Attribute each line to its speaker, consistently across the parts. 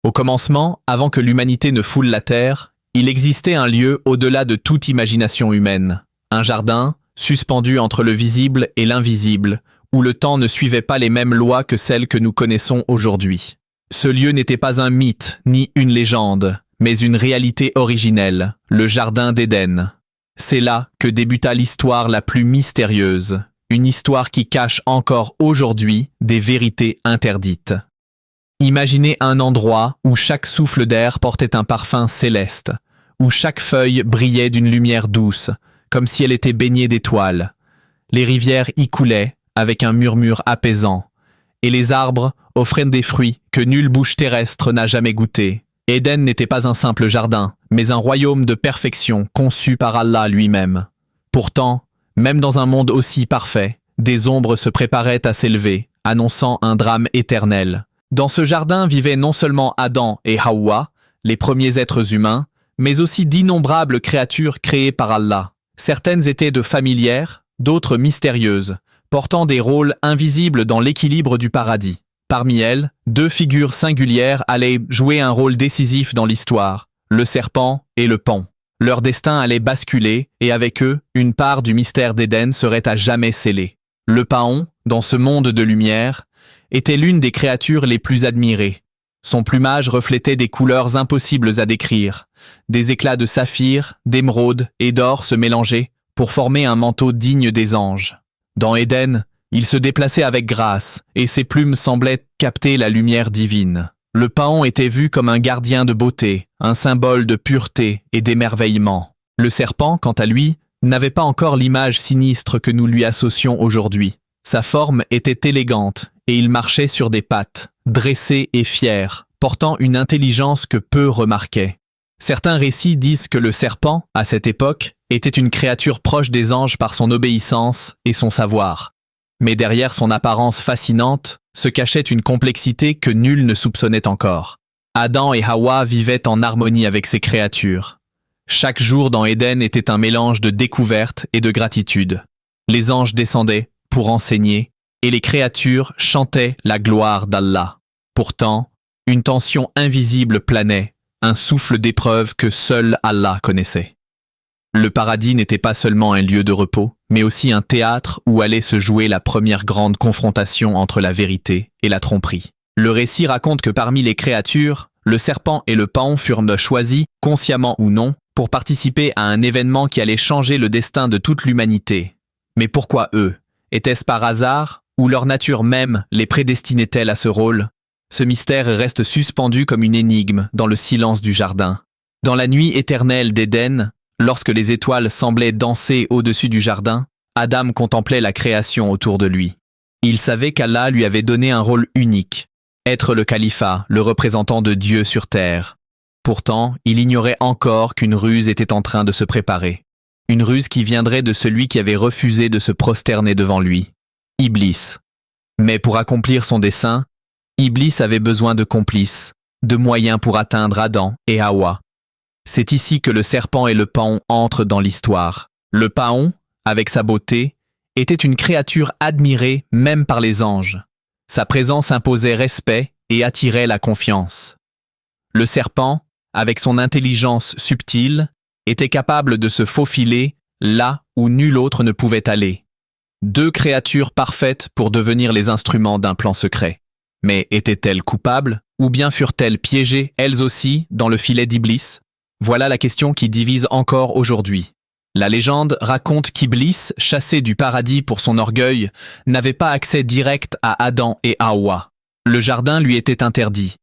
Speaker 1: Au commencement, avant que l'humanité ne foule la terre, il existait un lieu au-delà de toute imagination humaine. Un jardin, suspendu entre le visible et l'invisible, où le temps ne suivait pas les mêmes lois que celles que nous connaissons aujourd'hui. Ce lieu n'était pas un mythe, ni une légende, mais une réalité originelle, le Jardin d'Éden. C'est là que débuta l'histoire la plus mystérieuse, une histoire qui cache encore aujourd'hui des vérités interdites. Imaginez un endroit où chaque souffle d'air portait un parfum céleste, où chaque feuille brillait d'une lumière douce, comme si elle était baignée d'étoiles. Les rivières y coulaient, avec un murmure apaisant, et les arbres offraient des fruits que nulle bouche terrestre n'a jamais goûtés. Éden n'était pas un simple jardin, mais un royaume de perfection conçu par Allah lui-même. Pourtant, même dans un monde aussi parfait, des ombres se préparaient à s'élever, annonçant un drame éternel. Dans ce jardin vivaient non seulement Adam et Hawa, les premiers êtres humains, mais aussi d'innombrables créatures créées par Allah. Certaines étaient de familières, d'autres mystérieuses, portant des rôles invisibles dans l'équilibre du paradis. Parmi elles, deux figures singulières allaient jouer un rôle décisif dans l'histoire, le serpent et le paon. Leur destin allait basculer, et avec eux, une part du mystère d'Éden serait à jamais scellée. Le paon, dans ce monde de lumière, était l'une des créatures les plus admirées. Son plumage reflétait des couleurs impossibles à décrire. Des éclats de saphir, d'émeraude et d'or se mélangeaient pour former un manteau digne des anges. Dans Éden, il se déplaçait avec grâce, et ses plumes semblaient capter la lumière divine. Le paon était vu comme un gardien de beauté, un symbole de pureté et d'émerveillement. Le serpent, quant à lui, n'avait pas encore l'image sinistre que nous lui associons aujourd'hui. Sa forme était élégante, et il marchait sur des pattes, dressé et fier, portant une intelligence que peu remarquaient. Certains récits disent que le serpent, à cette époque, était une créature proche des anges par son obéissance et son savoir. Mais derrière son apparence fascinante, se cachait une complexité que nul ne soupçonnait encore. Adam et Hawa vivaient en harmonie avec ces créatures. Chaque jour dans Éden était un mélange de découverte et de gratitude. Les anges descendaient pour enseigner, et les créatures chantaient la gloire d'Allah. Pourtant, une tension invisible planait, un souffle d'épreuve que seul Allah connaissait. Le paradis n'était pas seulement un lieu de repos, mais aussi un théâtre où allait se jouer la première grande confrontation entre la vérité et la tromperie. Le récit raconte que parmi les créatures, le serpent et le paon furent choisis, consciemment ou non, pour participer à un événement qui allait changer le destin de toute l'humanité. Mais pourquoi eux? Était-ce par hasard, ou leur nature même les prédestinait-elle à ce rôle? Ce mystère reste suspendu comme une énigme dans le silence du jardin. Dans la nuit éternelle d'Éden, lorsque les étoiles semblaient danser au-dessus du jardin, Adam contemplait la création autour de lui. Il savait qu'Allah lui avait donné un rôle unique, être le califat, le représentant de Dieu sur terre. Pourtant, il ignorait encore qu'une ruse était en train de se préparer. Une ruse qui viendrait de celui qui avait refusé de se prosterner devant lui, Iblis. Mais pour accomplir son dessein, Iblis avait besoin de complices, de moyens pour atteindre Adam et Hawa. C'est ici que le serpent et le paon entrent dans l'histoire. Le paon, avec sa beauté, était une créature admirée même par les anges. Sa présence imposait respect et attirait la confiance. Le serpent, avec son intelligence subtile, était capable de se faufiler là où nul autre ne pouvait aller. Deux créatures parfaites pour devenir les instruments d'un plan secret. Mais étaient-elles coupables, ou bien furent-elles piégées, elles aussi, dans le filet d'Iblis? Voilà la question qui divise encore aujourd'hui. La légende raconte qu'Iblis, chassé du paradis pour son orgueil, n'avait pas accès direct à Adam et Hawa. Le jardin lui était interdit.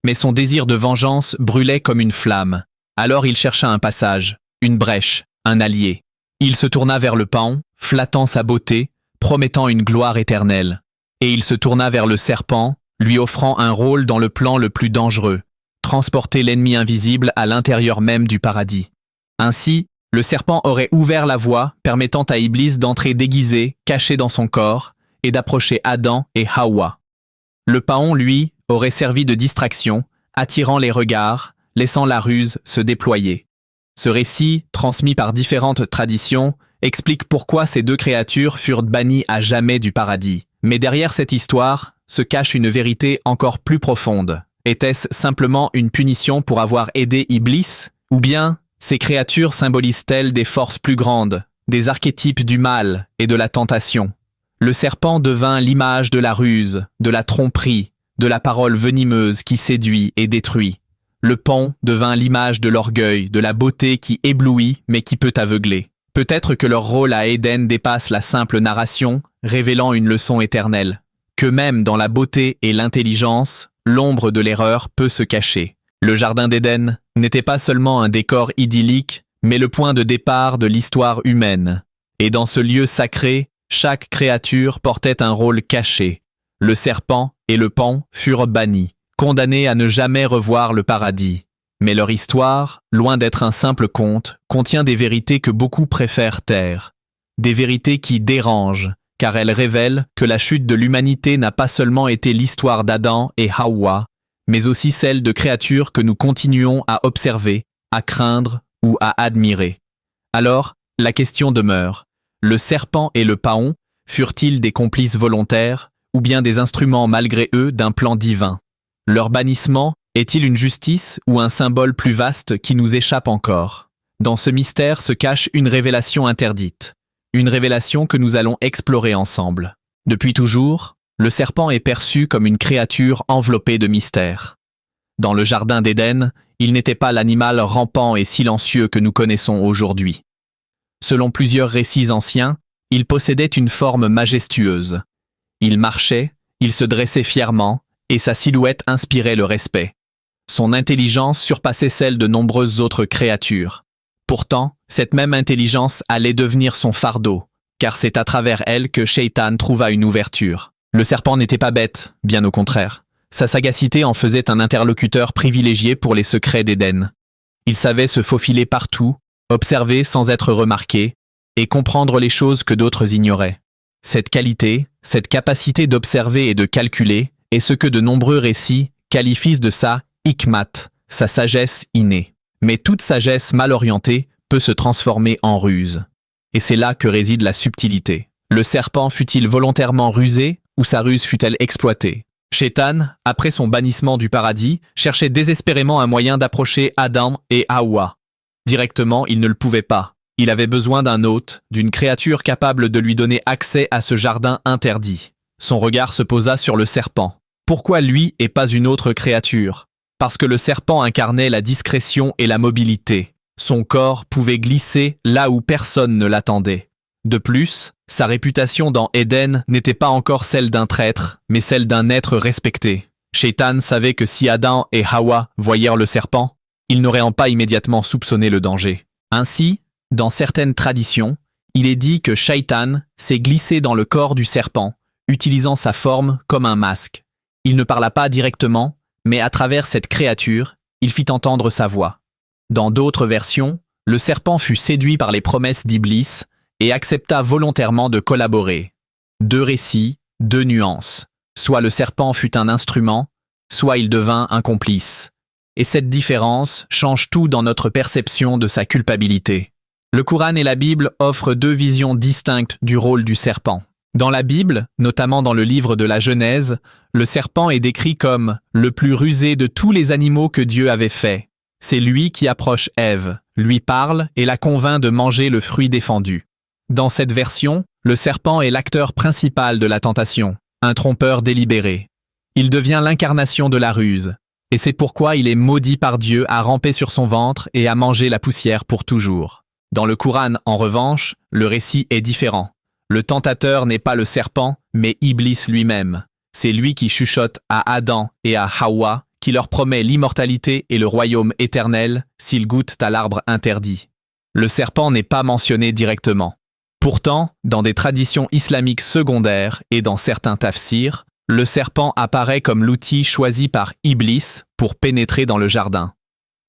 Speaker 1: Mais son désir de vengeance brûlait comme une flamme. Alors il chercha un passage, une brèche, un allié. Il se tourna vers le paon, flattant sa beauté, promettant une gloire éternelle. Et il se tourna vers le serpent, lui offrant un rôle dans le plan le plus dangereux, transporter l'ennemi invisible à l'intérieur même du paradis. Ainsi, le serpent aurait ouvert la voie, permettant à Iblis d'entrer déguisé, caché dans son corps, et d'approcher Adam et Hawa. Le paon, lui, aurait servi de distraction, attirant les regards, laissant la ruse se déployer. Ce récit, transmis par différentes traditions, explique pourquoi ces deux créatures furent bannies à jamais du paradis. Mais derrière cette histoire se cache une vérité encore plus profonde. était-ce simplement une punition pour avoir aidé Iblis? Ou bien, ces créatures symbolisent-elles des forces plus grandes, des archétypes du mal et de la tentation? Le serpent devint l'image de la ruse, de la tromperie, de la parole venimeuse qui séduit et détruit. Le paon devint l'image de l'orgueil, de la beauté qui éblouit mais qui peut aveugler. Peut-être que leur rôle à Éden dépasse la simple narration, révélant une leçon éternelle. Que même dans la beauté et l'intelligence, l'ombre de l'erreur peut se cacher. Le jardin d'Éden n'était pas seulement un décor idyllique, mais le point de départ de l'histoire humaine. Et dans ce lieu sacré, chaque créature portait un rôle caché. Le serpent et le paon furent bannis, condamnés à ne jamais revoir le paradis. Mais leur histoire, loin d'être un simple conte, contient des vérités que beaucoup préfèrent taire. Des vérités qui dérangent, car elles révèlent que la chute de l'humanité n'a pas seulement été l'histoire d'Adam et Hawa, mais aussi celle de créatures que nous continuons à observer, à craindre ou à admirer. Alors, la question demeure, le serpent et le paon furent-ils des complices volontaires, ou bien des instruments malgré eux d'un plan divin? Leur bannissement est-il une justice ou un symbole plus vaste qui nous échappe encore? Dans ce mystère se cache une révélation interdite. Une révélation que nous allons explorer ensemble. Depuis toujours, le serpent est perçu comme une créature enveloppée de mystère. Dans le jardin d'Éden, il n'était pas l'animal rampant et silencieux que nous connaissons aujourd'hui. Selon plusieurs récits anciens, il possédait une forme majestueuse. Il marchait, il se dressait fièrement, et sa silhouette inspirait le respect. Son intelligence surpassait celle de nombreuses autres créatures. Pourtant, cette même intelligence allait devenir son fardeau, car c'est à travers elle que Shaitan trouva une ouverture. Le serpent n'était pas bête, bien au contraire. Sa sagacité en faisait un interlocuteur privilégié pour les secrets d'Éden. Il savait se faufiler partout, observer sans être remarqué, et comprendre les choses que d'autres ignoraient. Cette qualité, cette capacité d'observer et de calculer, est ce que de nombreux récits qualifient de sa hikmat, sa sagesse innée. Mais toute sagesse mal orientée peut se transformer en ruse. Et c'est là que réside la subtilité. Le serpent fut-il volontairement rusé ou sa ruse fut-elle exploitée? Shaitan, après son bannissement du paradis, cherchait désespérément un moyen d'approcher Adam et Hawa. Directement, il ne le pouvait pas. Il avait besoin d'un hôte, d'une créature capable de lui donner accès à ce jardin interdit. Son regard se posa sur le serpent. Pourquoi lui et pas une autre créature? Parce que le serpent incarnait la discrétion et la mobilité. Son corps pouvait glisser là où personne ne l'attendait. De plus, sa réputation dans Éden n'était pas encore celle d'un traître, mais celle d'un être respecté. Shaitan savait que si Adam et Hawa voyèrent le serpent, ils n'auraient pas immédiatement soupçonné le danger. Ainsi, dans certaines traditions, il est dit que Shaitan s'est glissé dans le corps du serpent, utilisant sa forme comme un masque. Il ne parla pas directement, mais à travers cette créature, il fit entendre sa voix. Dans d'autres versions, le serpent fut séduit par les promesses d'Iblis et accepta volontairement de collaborer. Deux récits, deux nuances. Soit le serpent fut un instrument, soit il devint un complice. Et cette différence change tout dans notre perception de sa culpabilité. Le Coran et la Bible offrent deux visions distinctes du rôle du serpent. Dans la Bible, notamment dans le livre de la Genèse, le serpent est décrit comme le plus rusé de tous les animaux que Dieu avait faits. C'est lui qui approche Ève, lui parle et la convainc de manger le fruit défendu. Dans cette version, le serpent est l'acteur principal de la tentation, un trompeur délibéré. Il devient l'incarnation de la ruse, et c'est pourquoi il est maudit par Dieu à ramper sur son ventre et à manger la poussière pour toujours. Dans le Coran, en revanche, le récit est différent. Le tentateur n'est pas le serpent, mais Iblis lui-même. C'est lui qui chuchote à Adam et à Hawa, qui leur promet l'immortalité et le royaume éternel s'ils goûtent à l'arbre interdit. Le serpent n'est pas mentionné directement. Pourtant, dans des traditions islamiques secondaires et dans certains tafsirs, le serpent apparaît comme l'outil choisi par Iblis pour pénétrer dans le jardin.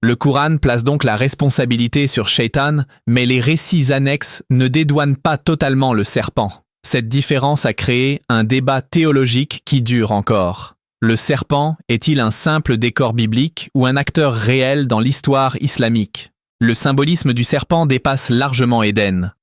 Speaker 1: Le Coran place donc la responsabilité sur Shaitan, mais les récits annexes ne dédouanent pas totalement le serpent. Cette différence a créé un débat théologique qui dure encore. Le serpent est-il un simple décor biblique ou un acteur réel dans l'histoire islamique? Le symbolisme du serpent dépasse largement Éden.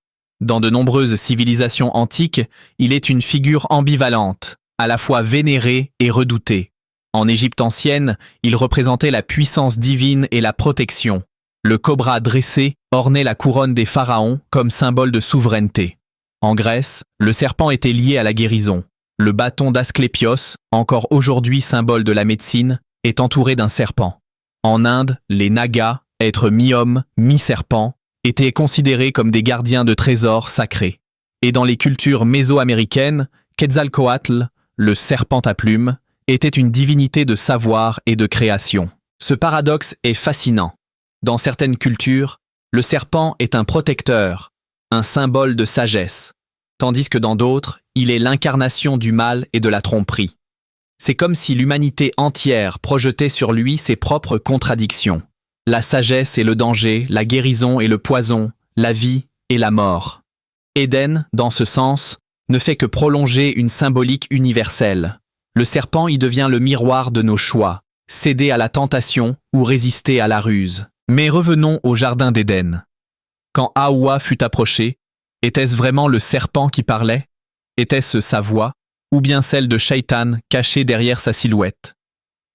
Speaker 1: Dans de nombreuses civilisations antiques, il est une figure ambivalente, à la fois vénérée et redoutée. En Égypte ancienne, il représentait la puissance divine et la protection. Le cobra dressé ornait la couronne des pharaons comme symbole de souveraineté. En Grèce, le serpent était lié à la guérison. Le bâton d'Asclépios, encore aujourd'hui symbole de la médecine, est entouré d'un serpent. En Inde, les Nagas, êtres mi-homme, mi-serpent, étaient considérés comme des gardiens de trésors sacrés. Et dans les cultures méso-américaines, Quetzalcoatl, le serpent à plumes, était une divinité de savoir et de création. Ce paradoxe est fascinant. Dans certaines cultures, le serpent est un protecteur, un symbole de sagesse, tandis que dans d'autres, il est l'incarnation du mal et de la tromperie. C'est comme si l'humanité entière projetait sur lui ses propres contradictions. La sagesse et le danger, la guérison et le poison, la vie et la mort. Éden, dans ce sens, ne fait que prolonger une symbolique universelle. Le serpent y devient le miroir de nos choix, céder à la tentation ou résister à la ruse. Mais revenons au jardin d'Éden. Quand Haoua fut approchée, était-ce vraiment le serpent qui parlait? Était-ce sa voix, ou bien celle de Shaitan cachée derrière sa silhouette?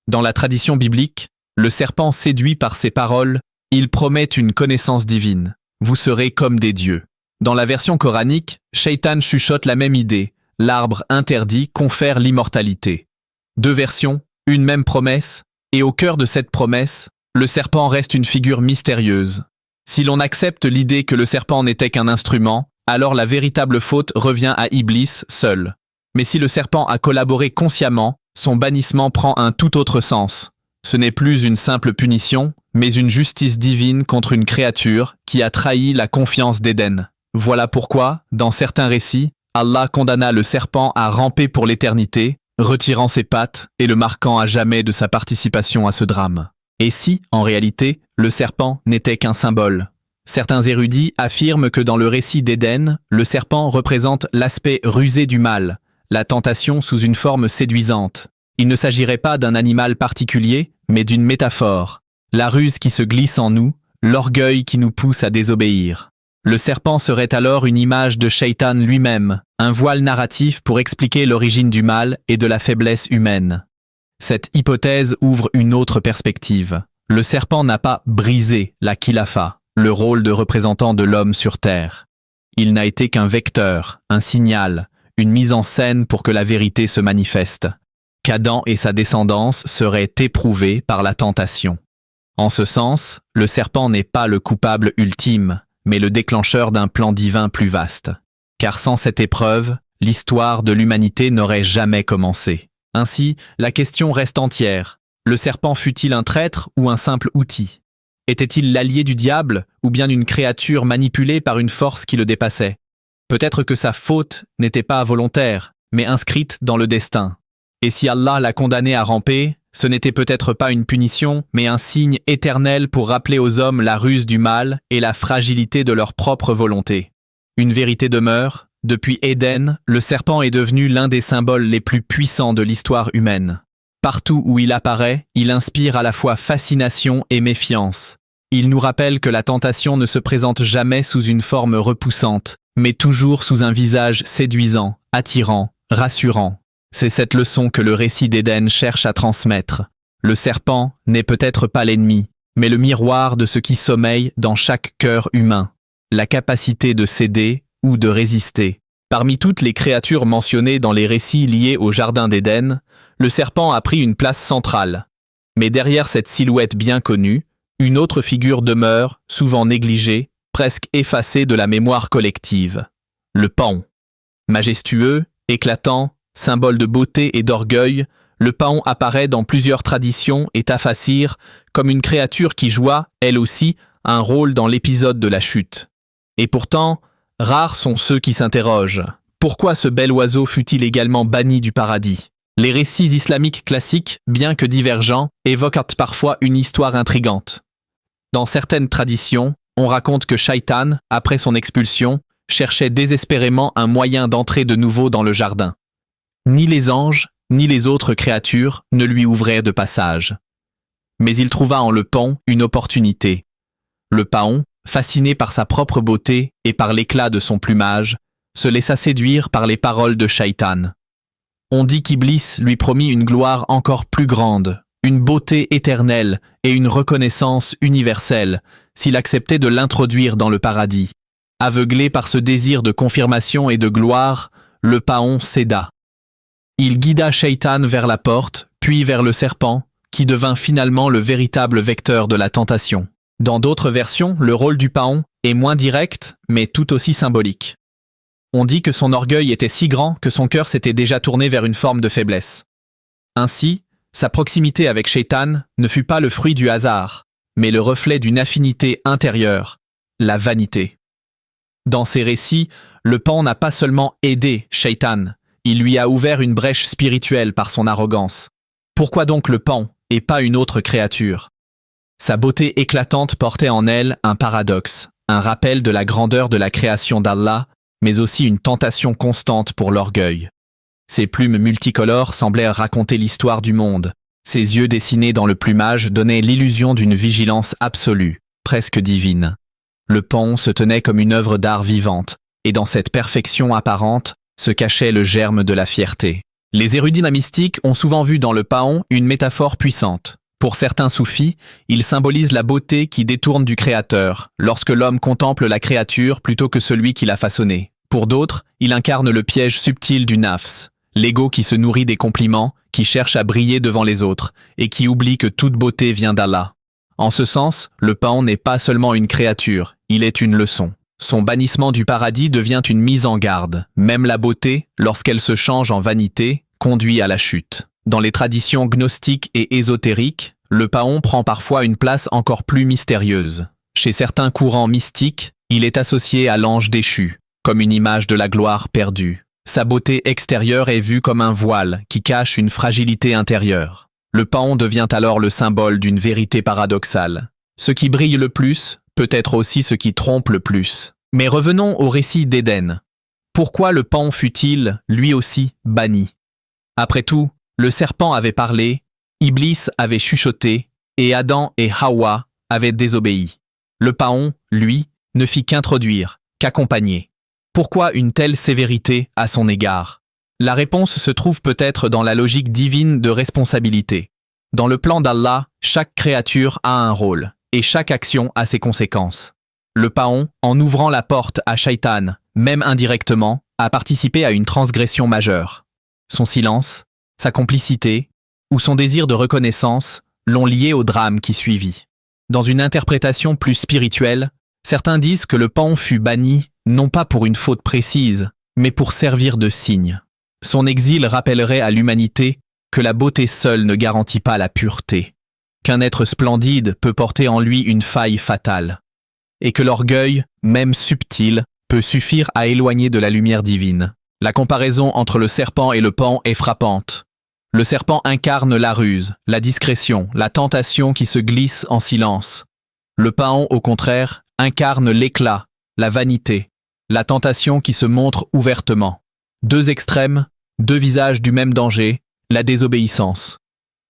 Speaker 1: Dans la tradition biblique, le serpent séduit par ses paroles, il promet une connaissance divine. Vous serez comme des dieux. Dans la version coranique, Shaitan chuchote la même idée. L'arbre interdit confère l'immortalité. Deux versions, une même promesse, et au cœur de cette promesse, le serpent reste une figure mystérieuse. Si l'on accepte l'idée que le serpent n'était qu'un instrument, alors la véritable faute revient à Iblis seul. Mais si le serpent a collaboré consciemment, son bannissement prend un tout autre sens. Ce n'est plus une simple punition, mais une justice divine contre une créature qui a trahi la confiance d'Éden. Voilà pourquoi, dans certains récits, Allah condamna le serpent à ramper pour l'éternité, retirant ses pattes et le marquant à jamais de sa participation à ce drame. Et si, en réalité, le serpent n'était qu'un symbole? Certains érudits affirment que dans le récit d'Éden, le serpent représente l'aspect rusé du mal, la tentation sous une forme séduisante. Il ne s'agirait pas d'un animal particulier, mais d'une métaphore. La ruse qui se glisse en nous, l'orgueil qui nous pousse à désobéir. Le serpent serait alors une image de Shaitan lui-même, un voile narratif pour expliquer l'origine du mal et de la faiblesse humaine. Cette hypothèse ouvre une autre perspective. Le serpent n'a pas brisé la Khilafa, le rôle de représentant de l'homme sur terre. Il n'a été qu'un vecteur, un signal, une mise en scène pour que la vérité se manifeste. Qu'Adam et sa descendance seraient éprouvés par la tentation. En ce sens, le serpent n'est pas le coupable ultime, mais le déclencheur d'un plan divin plus vaste. Car sans cette épreuve, l'histoire de l'humanité n'aurait jamais commencé. Ainsi, la question reste entière. Le serpent fut-il un traître ou un simple outil? Était-il l'allié du diable ou bien une créature manipulée par une force qui le dépassait? Peut-être que sa faute n'était pas volontaire, mais inscrite dans le destin. Et si Allah l'a condamné à ramper, ce n'était peut-être pas une punition, mais un signe éternel pour rappeler aux hommes la ruse du mal et la fragilité de leur propre volonté. Une vérité demeure, depuis Éden, le serpent est devenu l'un des symboles les plus puissants de l'histoire humaine. Partout où il apparaît, il inspire à la fois fascination et méfiance. Il nous rappelle que la tentation ne se présente jamais sous une forme repoussante, mais toujours sous un visage séduisant, attirant, rassurant. C'est cette leçon que le récit d'Éden cherche à transmettre. Le serpent n'est peut-être pas l'ennemi, mais le miroir de ce qui sommeille dans chaque cœur humain. La capacité de céder ou de résister. Parmi toutes les créatures mentionnées dans les récits liés au jardin d'Éden, le serpent a pris une place centrale. Mais derrière cette silhouette bien connue, une autre figure demeure, souvent négligée, presque effacée de la mémoire collective. Le paon. Majestueux, éclatant, symbole de beauté et d'orgueil, le paon apparaît dans plusieurs traditions et tafassirs comme une créature qui joua, elle aussi, un rôle dans l'épisode de la chute. Et pourtant, rares sont ceux qui s'interrogent. Pourquoi ce bel oiseau fut-il également banni du paradis? Les récits islamiques classiques, bien que divergents, évoquent parfois une histoire intrigante. Dans certaines traditions, on raconte que Shaitan, après son expulsion, cherchait désespérément un moyen d'entrer de nouveau dans le jardin. Ni les anges, ni les autres créatures ne lui ouvraient de passage. Mais il trouva en le paon une opportunité. Le paon, fasciné par sa propre beauté et par l'éclat de son plumage, se laissa séduire par les paroles de Shaitan. On dit qu'Iblis lui promit une gloire encore plus grande, une beauté éternelle et une reconnaissance universelle, s'il acceptait de l'introduire dans le paradis. Aveuglé par ce désir de confirmation et de gloire, le paon céda. Il guida Shaitan vers la porte, puis vers le serpent, qui devint finalement le véritable vecteur de la tentation. Dans d'autres versions, le rôle du paon est moins direct, mais tout aussi symbolique. On dit que son orgueil était si grand que son cœur s'était déjà tourné vers une forme de faiblesse. Ainsi, sa proximité avec Shaitan ne fut pas le fruit du hasard, mais le reflet d'une affinité intérieure, la vanité. Dans ces récits, le paon n'a pas seulement aidé Shaitan, il lui a ouvert une brèche spirituelle par son arrogance. Pourquoi donc le paon et pas une autre créature? Sa beauté éclatante portait en elle un paradoxe, un rappel de la grandeur de la création d'Allah, mais aussi une tentation constante pour l'orgueil. Ses plumes multicolores semblaient raconter l'histoire du monde. Ses yeux dessinés dans le plumage donnaient l'illusion d'une vigilance absolue, presque divine. Le paon se tenait comme une œuvre d'art vivante, et dans cette perfection apparente se cachait le germe de la fierté. Les érudits mystiques ont souvent vu dans le paon une métaphore puissante. Pour certains soufis, il symbolise la beauté qui détourne du Créateur, lorsque l'homme contemple la créature plutôt que celui qui l'a façonnée. Pour d'autres, il incarne le piège subtil du nafs, l'ego qui se nourrit des compliments, qui cherche à briller devant les autres, et qui oublie que toute beauté vient d'Allah. En ce sens, le paon n'est pas seulement une créature, il est une leçon. Son bannissement du paradis devient une mise en garde. Même la beauté, lorsqu'elle se change en vanité, conduit à la chute. Dans les traditions gnostiques et ésotériques, le paon prend parfois une place encore plus mystérieuse. Chez certains courants mystiques, il est associé à l'ange déchu, comme une image de la gloire perdue. Sa beauté extérieure est vue comme un voile qui cache une fragilité intérieure. Le paon devient alors le symbole d'une vérité paradoxale. Ce qui brille le plus peut être aussi ce qui trompe le plus. Mais revenons au récit d'Éden. Pourquoi le paon fut-il, lui aussi, banni? Après tout, le serpent avait parlé, Iblis avait chuchoté, et Adam et Hawa avaient désobéi. Le paon, lui, ne fit qu'introduire, qu'accompagner. Pourquoi une telle sévérité à son égard? La réponse se trouve peut-être dans la logique divine de responsabilité. Dans le plan d'Allah, chaque créature a un rôle, et chaque action a ses conséquences. Le paon, en ouvrant la porte à Shaitan, même indirectement, a participé à une transgression majeure. Son silence, sa complicité, ou son désir de reconnaissance l'ont lié au drame qui suivit. Dans une interprétation plus spirituelle, certains disent que le paon fut banni non pas pour une faute précise, mais pour servir de signe. Son exil rappellerait à l'humanité que la beauté seule ne garantit pas la pureté, qu'un être splendide peut porter en lui une faille fatale, et que l'orgueil, même subtil, peut suffire à éloigner de la lumière divine. La comparaison entre le serpent et le paon est frappante. Le serpent incarne la ruse, la discrétion, la tentation qui se glisse en silence. Le paon, au contraire, incarne l'éclat, la vanité, la tentation qui se montre ouvertement. Deux extrêmes, deux visages du même danger, la désobéissance.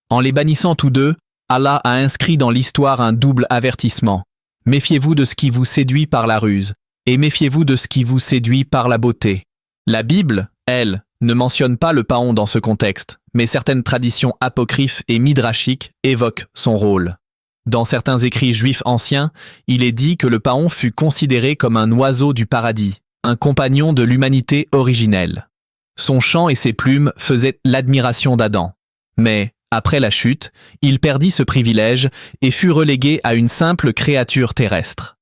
Speaker 1: En les bannissant tous deux, Allah a inscrit dans l'histoire un double avertissement. Méfiez-vous de ce qui vous séduit par la ruse, et méfiez-vous de ce qui vous séduit par la beauté. La Bible, elle, ne mentionne pas le paon dans ce contexte, mais certaines traditions apocryphes et midrashiques évoquent son rôle. Dans certains écrits juifs anciens, il est dit que le paon fut considéré comme un oiseau du paradis, un compagnon de l'humanité originelle. Son chant et ses plumes faisaient l'admiration d'Adam. Mais, après la chute, il perdit ce privilège et fut relégué à une simple créature terrestre.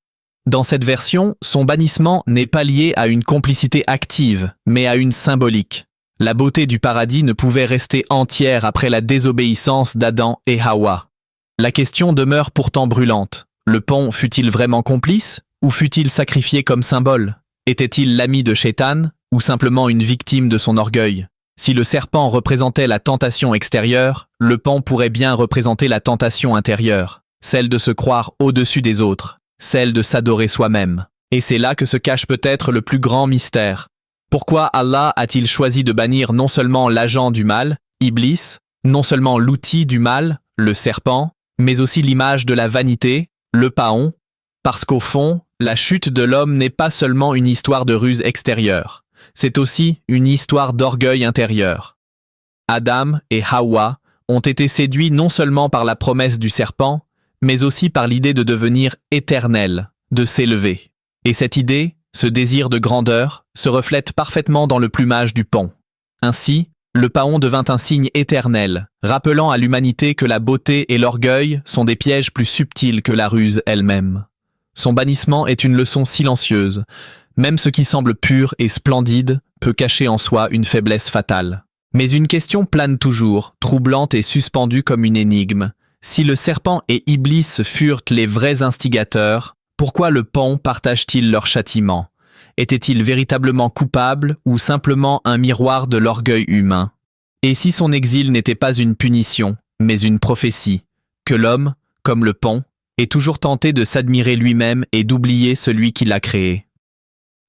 Speaker 1: Dans cette version, son bannissement n'est pas lié à une complicité active, mais à une symbolique. La beauté du paradis ne pouvait rester entière après la désobéissance d'Adam et Hawa. La question demeure pourtant brûlante. Le paon fut-il vraiment complice, ou fut-il sacrifié comme symbole? Était-il l'ami de Shaitan, ou simplement une victime de son orgueil? Si le serpent représentait la tentation extérieure, le paon pourrait bien représenter la tentation intérieure, celle de se croire au-dessus des autres, celle de s'adorer soi-même. Et c'est là que se cache peut-être le plus grand mystère. Pourquoi Allah a-t-il choisi de bannir non seulement l'agent du mal, Iblis, non seulement l'outil du mal, le serpent, mais aussi l'image de la vanité, le paon? Parce qu'au fond, la chute de l'homme n'est pas seulement une histoire de ruse extérieure, c'est aussi une histoire d'orgueil intérieur. Adam et Hawa ont été séduits non seulement par la promesse du serpent, mais aussi par l'idée de devenir éternel, de s'élever. Et cette idée, ce désir de grandeur, se reflète parfaitement dans le plumage du paon. Ainsi, le paon devint un signe éternel, rappelant à l'humanité que la beauté et l'orgueil sont des pièges plus subtils que la ruse elle-même. Son bannissement est une leçon silencieuse. Même ce qui semble pur et splendide peut cacher en soi une faiblesse fatale. Mais une question plane toujours, troublante et suspendue comme une énigme. Si le serpent et Iblis furent les vrais instigateurs, pourquoi le paon partage-t-il leur châtiment? Était-il véritablement coupable ou simplement un miroir de l'orgueil humain? Et si son exil n'était pas une punition, mais une prophétie, que l'homme, comme le paon, est toujours tenté de s'admirer lui-même et d'oublier celui qui l'a créé?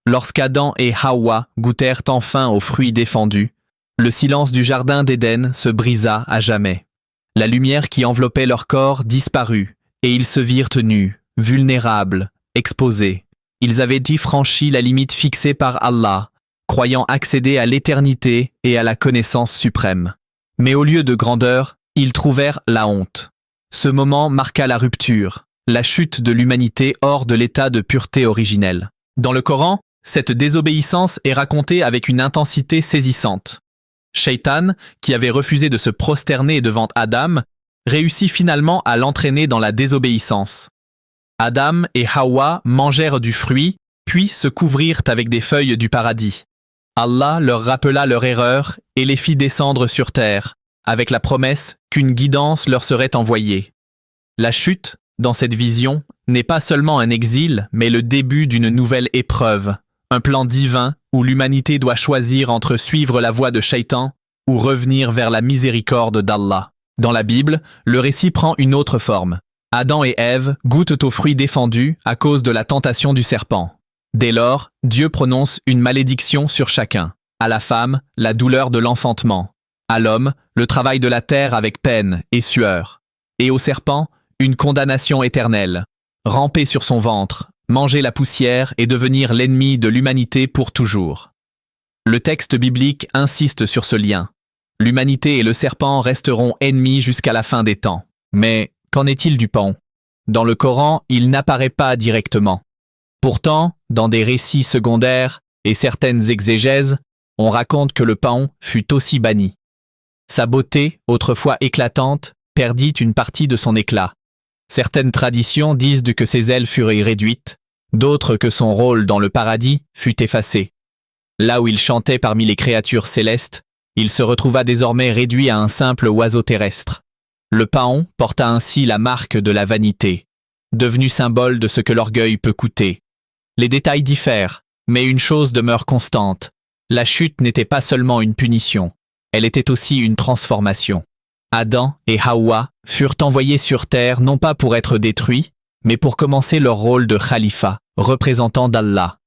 Speaker 1: Lorsqu'Adam et Hawa goûtèrent enfin aux fruits défendus, le silence du jardin d'Éden se brisa à jamais. La lumière qui enveloppait leur corps disparut, et ils se virent nus, vulnérables, exposés. Ils avaient dit franchi la limite fixée par Allah, croyant accéder à l'éternité et à la connaissance suprême. Mais au lieu de grandeur, ils trouvèrent la honte. Ce moment marqua la rupture, la chute de l'humanité hors de l'état de pureté originelle. Dans le Coran, cette désobéissance est racontée avec une intensité saisissante. Shaitan, qui avait refusé de se prosterner devant Adam, réussit finalement à l'entraîner dans la désobéissance. Adam et Hawa mangèrent du fruit, puis se couvrirent avec des feuilles du paradis. Allah leur rappela leur erreur et les fit descendre sur terre, avec la promesse qu'une guidance leur serait envoyée. La chute, dans cette vision, n'est pas seulement un exil, mais le début d'une nouvelle épreuve, un plan divin où l'humanité doit choisir entre suivre la voie de Shaitan ou revenir vers la miséricorde d'Allah. Dans la Bible, le récit prend une autre forme. Adam et Ève goûtent aux fruits défendus à cause de la tentation du serpent. Dès lors, Dieu prononce une malédiction sur chacun. À la femme, la douleur de l'enfantement. À l'homme, le travail de la terre avec peine et sueur. Et au serpent, une condamnation éternelle. Ramper sur son ventre, manger la poussière et devenir l'ennemi de l'humanité pour toujours. Le texte biblique insiste sur ce lien. L'humanité et le serpent resteront ennemis jusqu'à la fin des temps. Mais qu'en est-il du paon? Dans le Coran, il n'apparaît pas directement. Pourtant, dans des récits secondaires et certaines exégèses, on raconte que le paon fut aussi banni. Sa beauté, autrefois éclatante, perdit une partie de son éclat. Certaines traditions disent que ses ailes furent réduites, d'autres que son rôle dans le paradis fut effacé. Là où il chantait parmi les créatures célestes, il se retrouva désormais réduit à un simple oiseau terrestre. Le paon porta ainsi la marque de la vanité, devenu symbole de ce que l'orgueil peut coûter. Les détails diffèrent, mais une chose demeure constante. La chute n'était pas seulement une punition, elle était aussi une transformation. Adam et Hawa furent envoyés sur terre non pas pour être détruits, mais pour commencer leur rôle de khalifa, représentant d'Allah.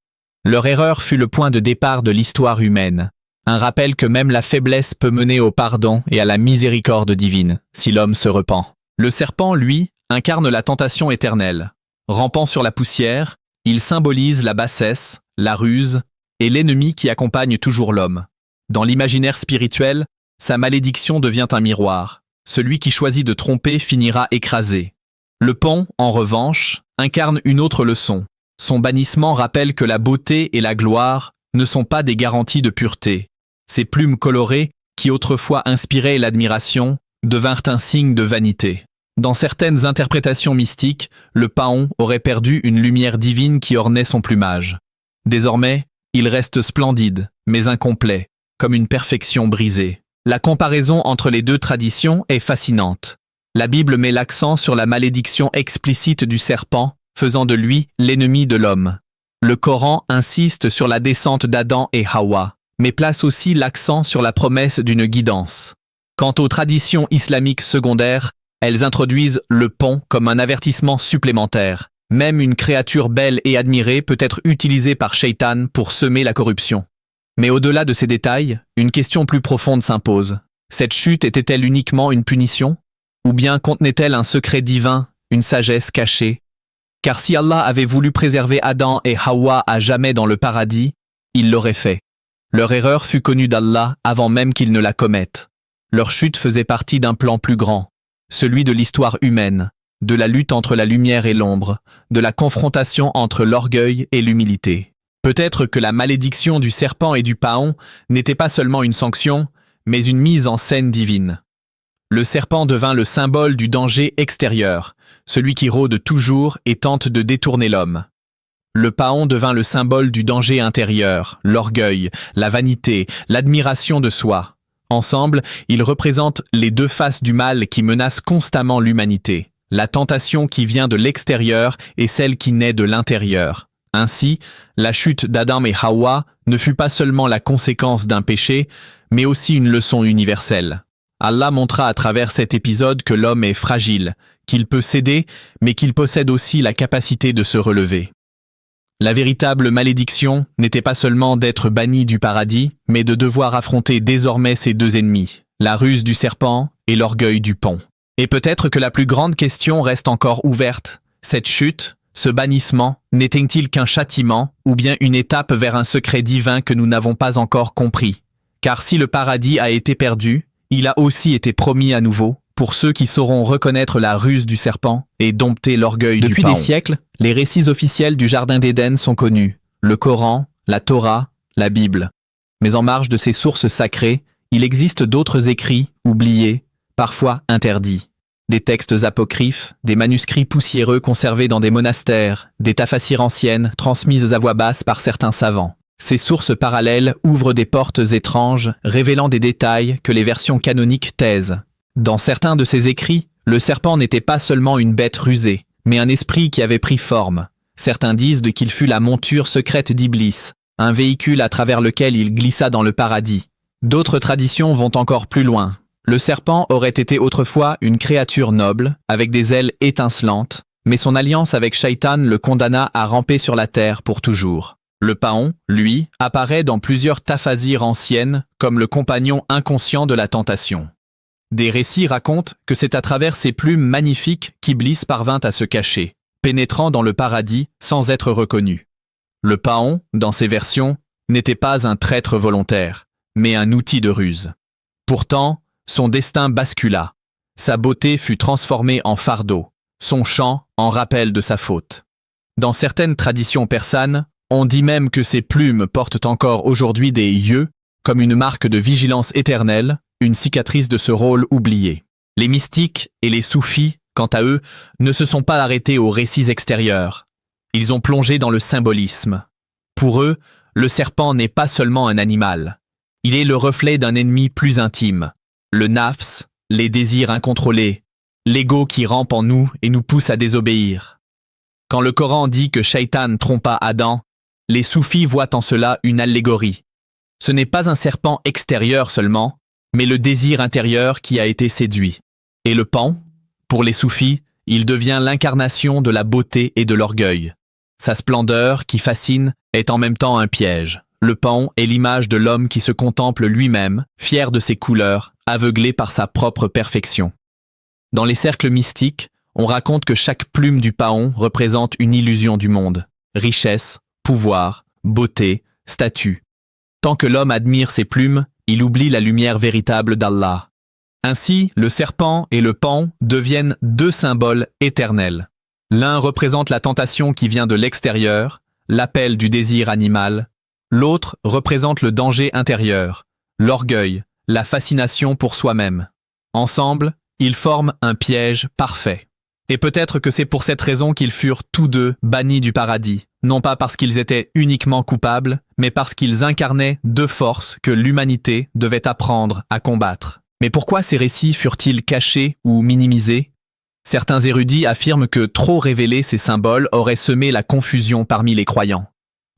Speaker 1: Leur erreur fut le point de départ de l'histoire humaine. Un rappel que même la faiblesse peut mener au pardon et à la miséricorde divine, si l'homme se repent. Le serpent, lui, incarne la tentation éternelle. Rampant sur la poussière, il symbolise la bassesse, la ruse et l'ennemi qui accompagne toujours l'homme. Dans l'imaginaire spirituel, sa malédiction devient un miroir. Celui qui choisit de tromper finira écrasé. Le paon, en revanche, incarne une autre leçon. Son bannissement rappelle que la beauté et la gloire ne sont pas des garanties de pureté. Ces plumes colorées, qui autrefois inspiraient l'admiration, devinrent un signe de vanité. Dans certaines interprétations mystiques, le paon aurait perdu une lumière divine qui ornait son plumage. Désormais, il reste splendide, mais incomplet, comme une perfection brisée. La comparaison entre les deux traditions est fascinante. La Bible met l'accent sur la malédiction explicite du serpent, faisant de lui l'ennemi de l'homme. Le Coran insiste sur la descente d'Adam et Hawa, mais place aussi l'accent sur la promesse d'une guidance. Quant aux traditions islamiques secondaires, elles introduisent le paon comme un avertissement supplémentaire. Même une créature belle et admirée peut être utilisée par Shaitan pour semer la corruption. Mais au-delà de ces détails, une question plus profonde s'impose. Cette chute était-elle uniquement une punition? Ou bien contenait-elle un secret divin, une sagesse cachée? Car si Allah avait voulu préserver Adam et Hawa à jamais dans le paradis, il l'aurait fait. Leur erreur fut connue d'Allah avant même qu'ils ne la commettent. Leur chute faisait partie d'un plan plus grand, celui de l'histoire humaine, de la lutte entre la lumière et l'ombre, de la confrontation entre l'orgueil et l'humilité. Peut-être que la malédiction du serpent et du paon n'était pas seulement une sanction, mais une mise en scène divine. Le serpent devint le symbole du danger extérieur, celui qui rôde toujours et tente de détourner l'homme. Le paon devint le symbole du danger intérieur, l'orgueil, la vanité, l'admiration de soi. Ensemble, ils représentent les deux faces du mal qui menacent constamment l'humanité, la tentation qui vient de l'extérieur et celle qui naît de l'intérieur. Ainsi, la chute d'Adam et Hawa ne fut pas seulement la conséquence d'un péché, mais aussi une leçon universelle. Allah montra à travers cet épisode que l'homme est fragile, qu'il peut céder, mais qu'il possède aussi la capacité de se relever. La véritable malédiction n'était pas seulement d'être banni du paradis, mais de devoir affronter désormais ces deux ennemis, la ruse du serpent et l'orgueil du paon. Et peut-être que la plus grande question reste encore ouverte. Cette chute, ce bannissement, n'était-il qu'un châtiment ou bien une étape vers un secret divin que nous n'avons pas encore compris? Car si le paradis a été perdu, il a aussi été promis à nouveau, pour ceux qui sauront reconnaître la ruse du serpent et dompter l'orgueil du paon. Depuis des siècles, les récits officiels du Jardin d'Éden sont connus, le Coran, la Torah, la Bible. Mais en marge de ces sources sacrées, il existe d'autres écrits, oubliés, parfois interdits. Des textes apocryphes, des manuscrits poussiéreux conservés dans des monastères, des tafassirs anciennes transmises à voix basse par certains savants. Ces sources parallèles ouvrent des portes étranges, révélant des détails que les versions canoniques taisent. Dans certains de ces écrits, le serpent n'était pas seulement une bête rusée, mais un esprit qui avait pris forme. Certains disent qu'il fut la monture secrète d'Iblis, un véhicule à travers lequel il glissa dans le paradis. D'autres traditions vont encore plus loin. Le serpent aurait été autrefois une créature noble, avec des ailes étincelantes, mais son alliance avec Shaitan le condamna à ramper sur la terre pour toujours. Le paon, lui, apparaît dans plusieurs tafassirs anciennes comme le compagnon inconscient de la tentation. Des récits racontent que c'est à travers ses plumes magnifiques qu'Iblis parvint à se cacher, pénétrant dans le paradis sans être reconnu. Le paon, dans ces versions, n'était pas un traître volontaire, mais un outil de ruse. Pourtant, son destin bascula. Sa beauté fut transformée en fardeau, son chant en rappel de sa faute. Dans certaines traditions persanes, on dit même que ses plumes portent encore aujourd'hui des yeux, comme une marque de vigilance éternelle, une cicatrice de ce rôle oublié. Les mystiques et les soufis, quant à eux, ne se sont pas arrêtés aux récits extérieurs. Ils ont plongé dans le symbolisme. Pour eux, le serpent n'est pas seulement un animal. Il est le reflet d'un ennemi plus intime. Le nafs, les désirs incontrôlés, l'ego qui rampe en nous et nous pousse à désobéir. Quand le Coran dit que Shaitan trompa Adam, les soufis voient en cela une allégorie. Ce n'est pas un serpent extérieur seulement, mais le désir intérieur qui a été séduit. Et le paon, pour les soufis, il devient l'incarnation de la beauté et de l'orgueil. Sa splendeur, qui fascine, est en même temps un piège. Le paon est l'image de l'homme qui se contemple lui-même, fier de ses couleurs, aveuglé par sa propre perfection. Dans les cercles mystiques, on raconte que chaque plume du paon représente une illusion du monde. Richesse, pouvoir, beauté, statut. Tant que l'homme admire ses plumes, il oublie la lumière véritable d'Allah. Ainsi, le serpent et le paon deviennent deux symboles éternels. L'un représente la tentation qui vient de l'extérieur, l'appel du désir animal. L'autre représente le danger intérieur, l'orgueil, la fascination pour soi-même. Ensemble, ils forment un piège parfait. Et peut-être que c'est pour cette raison qu'ils furent tous deux bannis du paradis, non pas parce qu'ils étaient uniquement coupables, mais parce qu'ils incarnaient deux forces que l'humanité devait apprendre à combattre. Mais pourquoi ces récits furent-ils cachés ou minimisés? Certains érudits affirment que trop révéler ces symboles aurait semé la confusion parmi les croyants.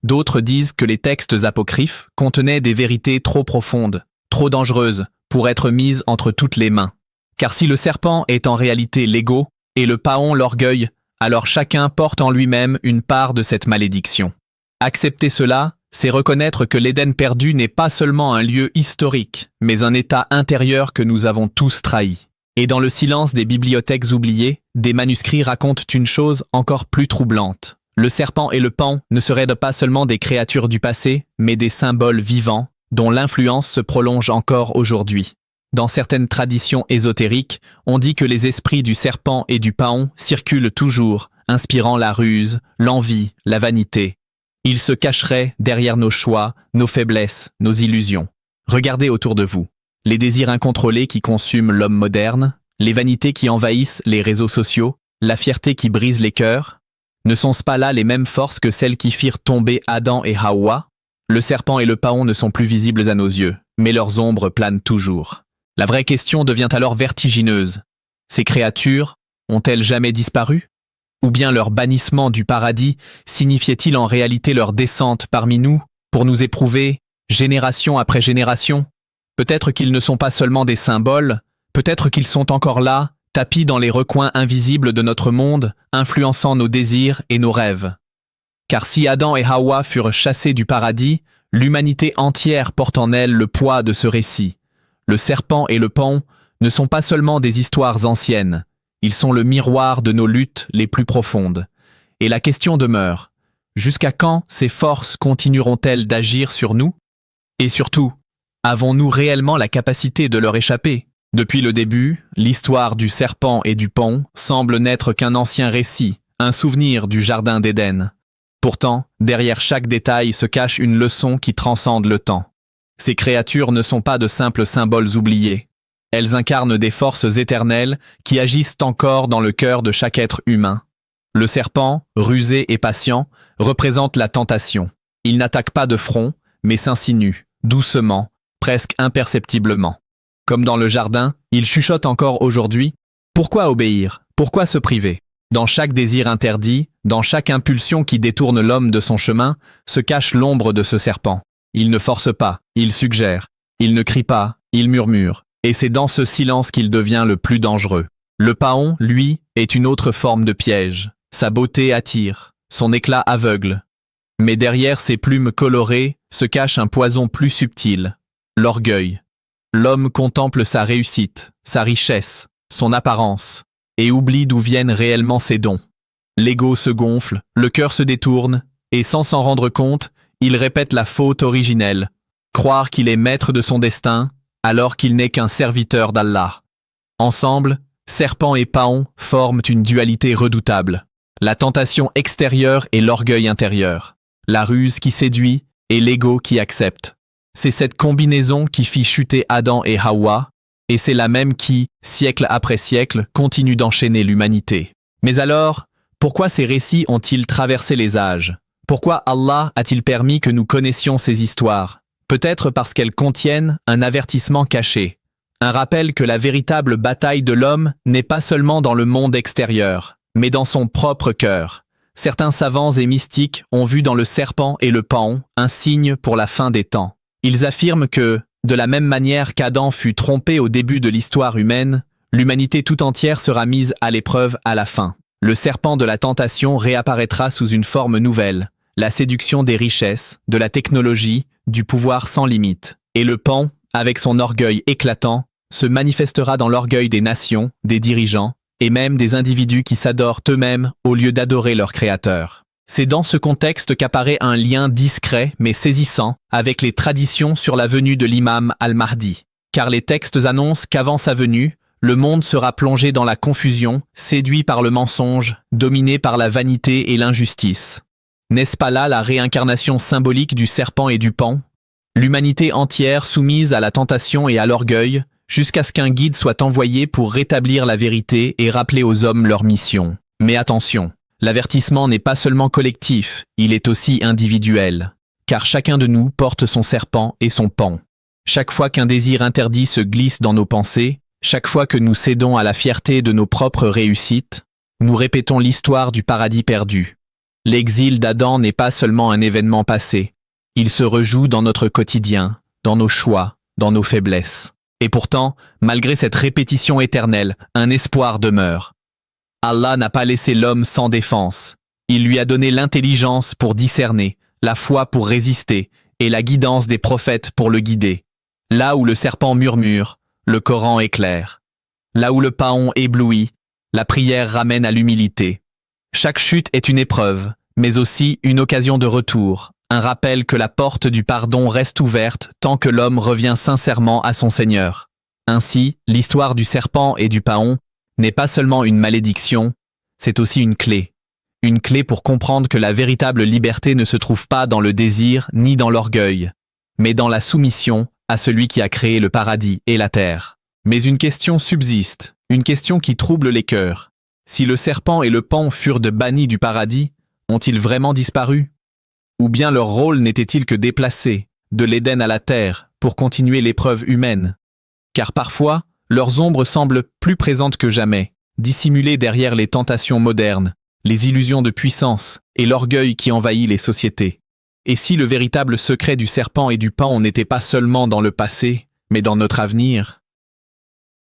Speaker 1: D'autres disent que les textes apocryphes contenaient des vérités trop profondes, trop dangereuses, pour être mises entre toutes les mains. Car si le serpent est en réalité l'ego, et le paon l'orgueil, alors chacun porte en lui-même une part de cette malédiction. Accepter cela, c'est reconnaître que l'Éden perdu n'est pas seulement un lieu historique, mais un état intérieur que nous avons tous trahi. Et dans le silence des bibliothèques oubliées, des manuscrits racontent une chose encore plus troublante. Le serpent et le paon ne seraient pas seulement des créatures du passé, mais des symboles vivants, dont l'influence se prolonge encore aujourd'hui. Dans certaines traditions ésotériques, on dit que les esprits du serpent et du paon circulent toujours, inspirant la ruse, l'envie, la vanité. Ils se cacheraient derrière nos choix, nos faiblesses, nos illusions. Regardez autour de vous. Les désirs incontrôlés qui consument l'homme moderne, les vanités qui envahissent les réseaux sociaux, la fierté qui brise les cœurs, ne sont-ce pas là les mêmes forces que celles qui firent tomber Adam et Hawa? Le serpent et le paon ne sont plus visibles à nos yeux, mais leurs ombres planent toujours. La vraie question devient alors vertigineuse. Ces créatures ont-elles jamais disparu? Ou bien leur bannissement du paradis signifiait-il en réalité leur descente parmi nous pour nous éprouver, génération après génération? Peut-être qu'ils ne sont pas seulement des symboles, peut-être qu'ils sont encore là, tapis dans les recoins invisibles de notre monde, influençant nos désirs et nos rêves. Car si Adam et Hawa furent chassés du paradis, l'humanité entière porte en elle le poids de ce récit. Le serpent et le paon ne sont pas seulement des histoires anciennes, ils sont le miroir de nos luttes les plus profondes. Et la question demeure, jusqu'à quand ces forces continueront-elles d'agir sur nous? Et surtout, avons-nous réellement la capacité de leur échapper? Depuis le début, l'histoire du serpent et du paon semble n'être qu'un ancien récit, un souvenir du jardin d'Éden. Pourtant, derrière chaque détail se cache une leçon qui transcende le temps. Ces créatures ne sont pas de simples symboles oubliés. Elles incarnent des forces éternelles qui agissent encore dans le cœur de chaque être humain. Le serpent, rusé et patient, représente la tentation. Il n'attaque pas de front, mais s'insinue, doucement, presque imperceptiblement. Comme dans le jardin, il chuchote encore aujourd'hui. Pourquoi obéir? Pourquoi se priver? Dans chaque désir interdit, dans chaque impulsion qui détourne l'homme de son chemin, se cache l'ombre de ce serpent. Il ne force pas, il suggère. Il ne crie pas, il murmure. Et c'est dans ce silence qu'il devient le plus dangereux. Le paon, lui, est une autre forme de piège. Sa beauté attire, son éclat aveugle. Mais derrière ses plumes colorées se cache un poison plus subtil, l'orgueil. L'homme contemple sa réussite, sa richesse, son apparence, et oublie d'où viennent réellement ses dons. L'ego se gonfle, le cœur se détourne, et sans s'en rendre compte, il répète la faute originelle, croire qu'il est maître de son destin, alors qu'il n'est qu'un serviteur d'Allah. Ensemble, serpent et paon forment une dualité redoutable. La tentation extérieure et l'orgueil intérieur. La ruse qui séduit et l'ego qui accepte. C'est cette combinaison qui fit chuter Adam et Hawa, et c'est la même qui, siècle après siècle, continue d'enchaîner l'humanité. Mais alors, pourquoi ces récits ont-ils traversé les âges? Pourquoi Allah a-t-il permis que nous connaissions ces histoires? Peut-être parce qu'elles contiennent un avertissement caché, un rappel que la véritable bataille de l'homme n'est pas seulement dans le monde extérieur, mais dans son propre cœur. Certains savants et mystiques ont vu dans le serpent et le paon un signe pour la fin des temps. Ils affirment que, de la même manière qu'Adam fut trompé au début de l'histoire humaine, l'humanité tout entière sera mise à l'épreuve à la fin. Le serpent de la tentation réapparaîtra sous une forme nouvelle, la séduction des richesses, de la technologie, du pouvoir sans limite. Et le paon, avec son orgueil éclatant, se manifestera dans l'orgueil des nations, des dirigeants, et même des individus qui s'adorent eux-mêmes au lieu d'adorer leur créateur. C'est dans ce contexte qu'apparaît un lien discret mais saisissant avec les traditions sur la venue de l'imam al-Mahdi. Car les textes annoncent qu'avant sa venue, le monde sera plongé dans la confusion, séduit par le mensonge, dominé par la vanité et l'injustice. N'est-ce pas là la réincarnation symbolique du serpent et du paon? L'humanité entière soumise à la tentation et à l'orgueil, jusqu'à ce qu'un guide soit envoyé pour rétablir la vérité et rappeler aux hommes leur mission. Mais attention! L'avertissement n'est pas seulement collectif, il est aussi individuel. Car chacun de nous porte son serpent et son paon. Chaque fois qu'un désir interdit se glisse dans nos pensées, chaque fois que nous cédons à la fierté de nos propres réussites, nous répétons l'histoire du paradis perdu. L'exil d'Adam n'est pas seulement un événement passé. Il se rejoue dans notre quotidien, dans nos choix, dans nos faiblesses. Et pourtant, malgré cette répétition éternelle, un espoir demeure. Allah n'a pas laissé l'homme sans défense. Il lui a donné l'intelligence pour discerner, la foi pour résister, et la guidance des prophètes pour le guider. Là où le serpent murmure, le Coran éclaire. Là où le paon éblouit, la prière ramène à l'humilité. Chaque chute est une épreuve, mais aussi une occasion de retour, un rappel que la porte du pardon reste ouverte tant que l'homme revient sincèrement à son Seigneur. Ainsi, l'histoire du serpent et du paon n'est pas seulement une malédiction, c'est aussi une clé. Une clé pour comprendre que la véritable liberté ne se trouve pas dans le désir ni dans l'orgueil, mais dans la soumission à celui qui a créé le paradis et la terre. Mais une question subsiste, une question qui trouble les cœurs. Si le serpent et le paon furent bannis du paradis, ont-ils vraiment disparu? Ou bien leur rôle n'était-il que déplacé, de l'Éden à la terre, pour continuer l'épreuve humaine? Car parfois, leurs ombres semblent plus présentes que jamais, dissimulées derrière les tentations modernes, les illusions de puissance et l'orgueil qui envahit les sociétés. Et si le véritable secret du serpent et du paon n'était pas seulement dans le passé, mais dans notre avenir?